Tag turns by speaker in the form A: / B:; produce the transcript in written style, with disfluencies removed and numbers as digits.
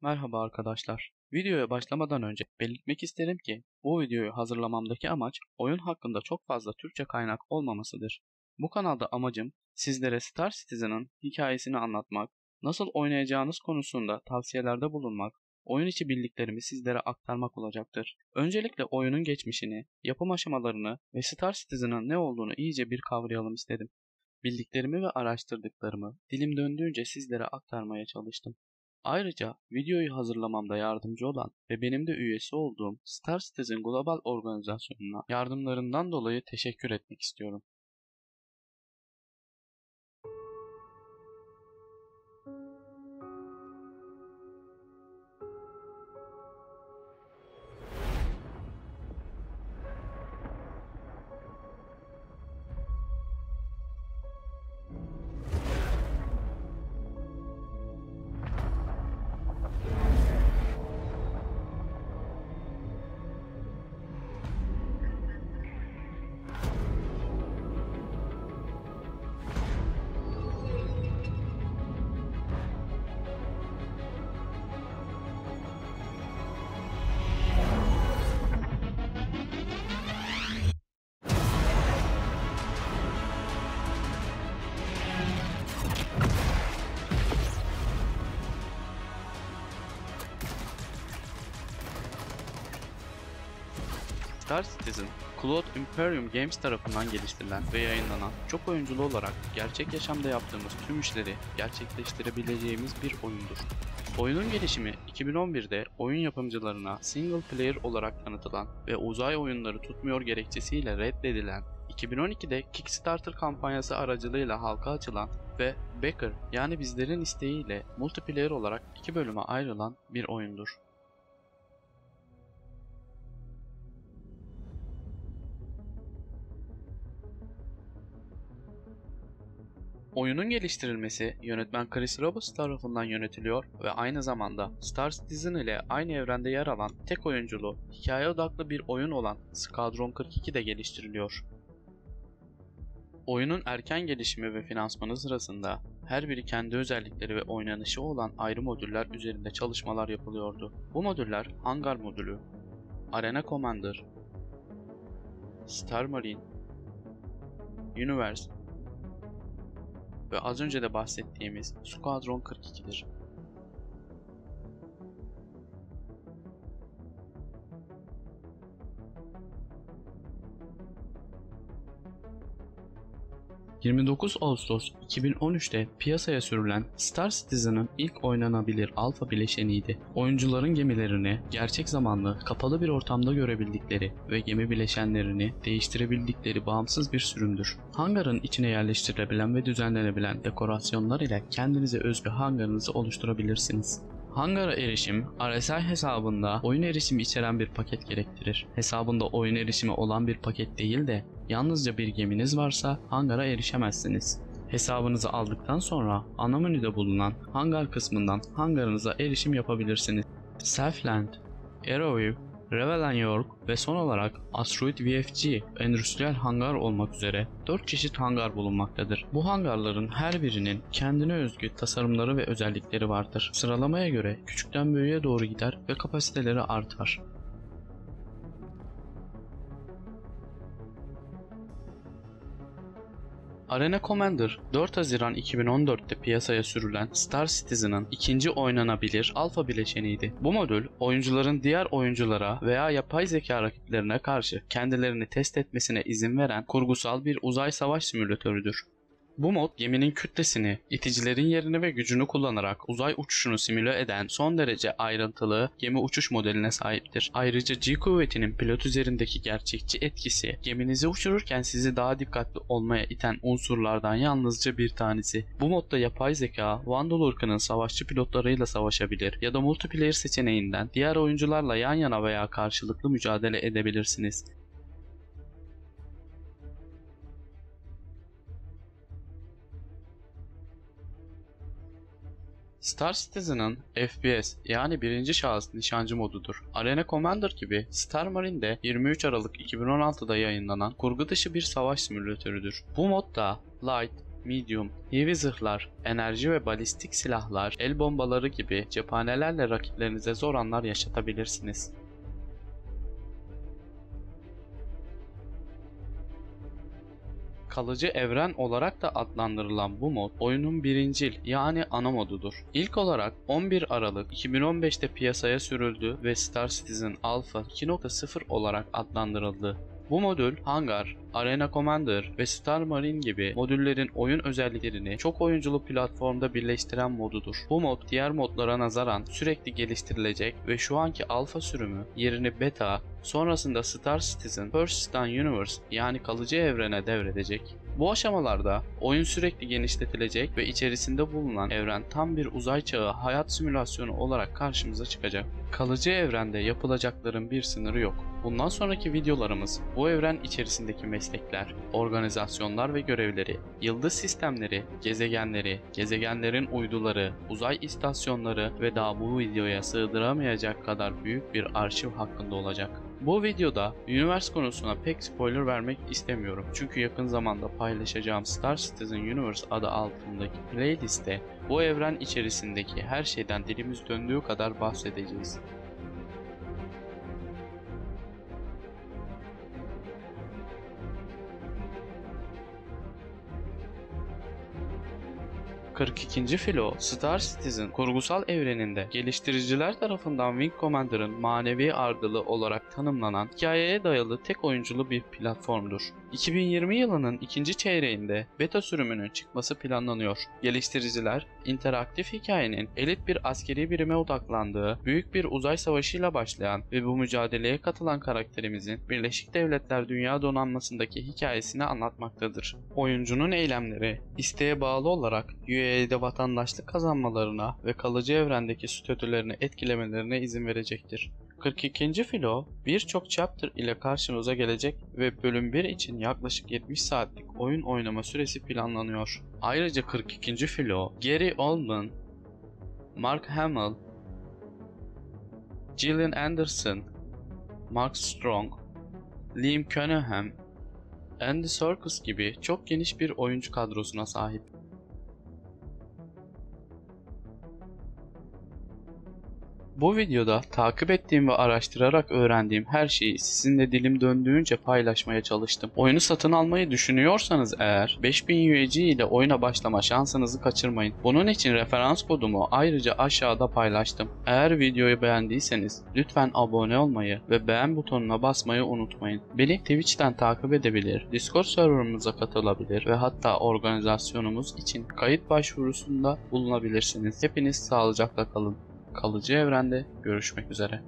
A: Merhaba arkadaşlar. Videoya başlamadan önce belirtmek isterim ki bu videoyu hazırlamamdaki amaç oyun hakkında çok fazla Türkçe kaynak olmamasıdır. Bu kanalda amacım sizlere Star Citizen'ın hikayesini anlatmak, nasıl oynayacağınız konusunda tavsiyelerde bulunmak, oyun içi bildiklerimi sizlere aktarmak olacaktır. Öncelikle oyunun geçmişini, yapım aşamalarını ve Star Citizen'ın ne olduğunu iyice bir kavrayalım istedim. Bildiklerimi ve araştırdıklarımı dilim döndüğünce sizlere aktarmaya çalıştım. Ayrıca videoyu hazırlamamda yardımcı olan ve benim de üyesi olduğum Star Citizen Global Organizasyonu'na yardımlarından dolayı teşekkür etmek istiyorum. Star Citizen, Cloud Imperium Games tarafından geliştirilen ve yayınlanan, çok oyunculu olarak gerçek yaşamda yaptığımız tüm işleri gerçekleştirebileceğimiz bir oyundur. Oyunun gelişimi 2011'de oyun yapımcılarına single player olarak tanıtılan ve uzay oyunları tutmuyor gerekçesiyle reddedilen, 2012'de Kickstarter kampanyası aracılığıyla halka açılan ve Backer yani bizlerin isteğiyle multiplayer olarak 2 bölüme ayrılan bir oyundur. Oyunun geliştirilmesi yönetmen Chris Roberts tarafından yönetiliyor ve aynı zamanda Star Citizen ile aynı evrende yer alan tek oyunculu, hikaye odaklı bir oyun olan Squadron 42 de geliştiriliyor. Oyunun erken gelişimi ve finansmanı sırasında her biri kendi özellikleri ve oynanışı olan ayrı modüller üzerinde çalışmalar yapılıyordu. Bu modüller Hangar modülü, Arena Commander, Star Marine, Universe ve az önce de bahsettiğimiz Squadron 42'dir. 29 Ağustos 2013'te piyasaya sürülen Star Citizen'ın ilk oynanabilir alfa bileşeniydi. Oyuncuların gemilerini gerçek zamanlı kapalı bir ortamda görebildikleri ve gemi bileşenlerini değiştirebildikleri bağımsız bir sürümdür. Hangarın içine yerleştirilebilen ve düzenlenebilen dekorasyonlar ile kendinize özgü hangarınızı oluşturabilirsiniz. Hangara erişim, RSI hesabında oyun erişimi içeren bir paket gerektirir. Hesabında oyun erişimi olan bir paket değil de yalnızca bir geminiz varsa hangara erişemezsiniz. Hesabınızı aldıktan sonra ana menüde bulunan hangar kısmından hangarınıza erişim yapabilirsiniz. Selfland, Arrowview, Revelan York ve son olarak Asteroid VFG endüstriyel hangar olmak üzere 4 çeşit hangar bulunmaktadır. Bu hangarların her birinin kendine özgü tasarımları ve özellikleri vardır. Sıralamaya göre küçükten büyüğe doğru gider ve kapasiteleri artar. Arena Commander, 4 Haziran 2014'te piyasaya sürülen Star Citizen'ın ikinci oynanabilir alfa bileşeniydi. Bu modül, oyuncuların diğer oyunculara veya yapay zeka rakiplerine karşı kendilerini test etmesine izin veren kurgusal bir uzay savaş simülatörüdür. Bu mod geminin kütlesini, iticilerin yerini ve gücünü kullanarak uzay uçuşunu simüle eden son derece ayrıntılı gemi uçuş modeline sahiptir. Ayrıca G kuvvetinin pilot üzerindeki gerçekçi etkisi, geminizi uçururken sizi daha dikkatli olmaya iten unsurlardan yalnızca bir tanesi. Bu modda yapay zeka, Vandal ırkının savaşçı pilotlarıyla savaşabilir ya da multiplayer seçeneğinden diğer oyuncularla yan yana veya karşılıklı mücadele edebilirsiniz. Star Citizen'ın FPS yani birinci şahıs nişancı modudur. Arena Commander gibi Star Marine de 23 Aralık 2016'da yayınlanan kurgu dışı bir savaş simülatörüdür. Bu modda Light, medium, heavy zırhlar, enerji ve balistik silahlar, el bombaları gibi cephanelerle rakiplerinize zor anlar yaşatabilirsiniz. Kalıcı evren olarak da adlandırılan bu mod oyunun birincil yani ana modudur. İlk olarak 11 Aralık 2015'te piyasaya sürüldü ve Star Citizen Alpha 2.0 olarak adlandırıldı. Bu modül Hangar, Arena Commander ve Star Marine gibi modüllerin oyun özelliklerini çok oyunculu platformda birleştiren modudur. Bu mod diğer modlara nazaran sürekli geliştirilecek ve şu anki alfa sürümü yerini beta, sonrasında Star Citizen Persistent Universe yani kalıcı evrene devredecek. Bu aşamalarda oyun sürekli genişletilecek ve içerisinde bulunan evren tam bir uzay çağı hayat simülasyonu olarak karşımıza çıkacak. Kalıcı evrende yapılacakların bir sınırı yok. Bundan sonraki videolarımız bu evren içerisindeki meslekler, organizasyonlar ve görevleri, yıldız sistemleri, gezegenleri, gezegenlerin uyduları, uzay istasyonları ve daha bu videoya sığdıramayacak kadar büyük bir arşiv hakkında olacak. Bu videoda Universe konusuna pek spoiler vermek istemiyorum çünkü yakın zamanda paylaşacağım Star Citizen Universe adı altındaki playliste bu evren içerisindeki her şeyden dilimiz döndüğü kadar bahsedeceğiz. ...42. Filo, Star Citizen kurgusal evreninde geliştiriciler tarafından Wing Commander'ın manevi ardılı olarak tanımlanan hikayeye dayalı tek oyunculu bir platformdur. 2020 yılının ikinci çeyreğinde beta sürümünün çıkması planlanıyor. Geliştiriciler, interaktif hikayenin elit bir askeri birime odaklandığı, büyük bir uzay savaşıyla başlayan ve bu mücadeleye katılan karakterimizin Birleşik Devletler Dünya Donanması'ndaki hikayesini anlatmaktadır. Oyuncunun eylemleri, isteğe bağlı olarak UAE'de vatandaşlık kazanmalarına ve kalıcı evrendeki statülerini etkilemelerine izin verecektir. 42. Filo birçok chapter ile karşımıza gelecek ve bölüm 1 için yaklaşık 70 saatlik oyun oynama süresi planlanıyor. Ayrıca 42. Filo, Gary Oldman, Mark Hamill, Gillian Anderson, Mark Strong, Liam Cunningham, Andy Serkis gibi çok geniş bir oyuncu kadrosuna sahip. Bu videoda takip ettiğim ve araştırarak öğrendiğim her şeyi sizinle dilim döndüğünce paylaşmaya çalıştım. Oyunu satın almayı düşünüyorsanız eğer 5000 USD ile oyuna başlama şansınızı kaçırmayın. Bunun için referans kodumu ayrıca aşağıda paylaştım. Eğer videoyu beğendiyseniz lütfen abone olmayı ve beğen butonuna basmayı unutmayın. Beni Twitch'ten takip edebilir, Discord serverımıza katılabilir ve hatta organizasyonumuz için kayıt başvurusunda bulunabilirsiniz. Hepiniz sağlıcakla kalın. Kalıcı evrende görüşmek üzere.